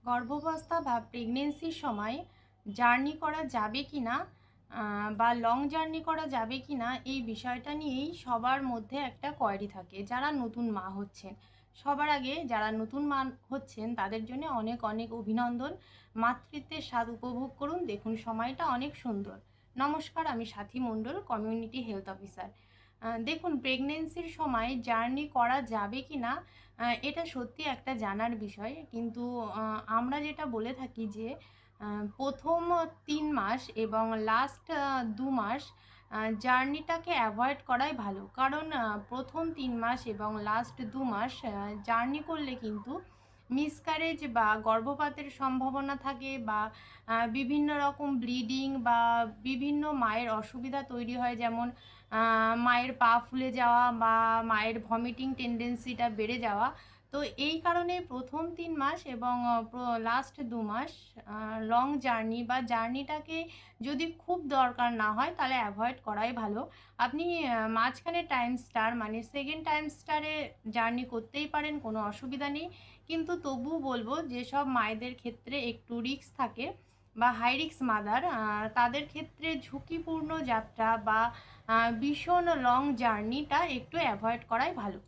গর্ভাবস্থা বা প্রেগনেন্সির সময় জার্নি করা যাবে কি না বা লং জার্নি করা যাবে কি না এই বিষয়টা নিয়েই সবার মধ্যে একটা কোয়ারি থাকে যারা নতুন মা হচ্ছেন। সবার আগে যারা নতুন মা হচ্ছেন তাদের জন্য অনেক অনেক অভিনন্দন। মাতৃত্বের স্বাদ উপভোগ করুন, দেখুন সময়টা অনেক সুন্দর। নমস্কার, আমি সাথী মণ্ডল, কমিউনিটি হেলথ অফিসার। দেখুন, প্রেগনেন্সির সময় জার্নি করা যাবে কি না এটা সত্যি একটা জানার বিষয়। কিন্তু আমরা যেটা বলে থাকি যে প্রথম ৩ মাস এবং লাস্ট ২ মাস জার্নিটাকে অ্যাভয়েড করাই ভালো। কারণ প্রথম ৩ মাস এবং লাস্ট ২ মাস জার্নি করলে কিন্তু মিসক্যারেজ বা গর্ভপাতের সম্ভাবনা থাকে, বা বিভিন্ন রকম ব্লিডিং বা বিভিন্ন মায়ের অসুবিধা তৈরি হয়। যেমন মায়ের পা ফুলে যাওয়া বা মায়ের ভমিটিং টেন্ডেন্সিটা বেড়ে যাওয়া। তো এই কারণে প্রথম ৩ মাস এবং লাস্ট ২ মাস লং জার্নি বা জার্নিটাকে যদি খুব দরকার না হয় তাহলে অ্যাভয়েড করাই ভালো। আপনি মাঝখানে টাইম স্টার মানে সেকেন্ড টাইম স্টারে জার্নি করতেই পারেন, কোনো অসুবিধা নেই। কিন্তু তবুও বলবো যেসব মায়েদের ক্ষেত্রে একটু রিস্ক থাকে বা হাই রিস্ক মাদার, তাদের ক্ষেত্রে ঝুঁকিপূর্ণ যাত্রা বা ভীষণ লং জার্নিটা একটু অ্যাভয়েড করাই ভালো।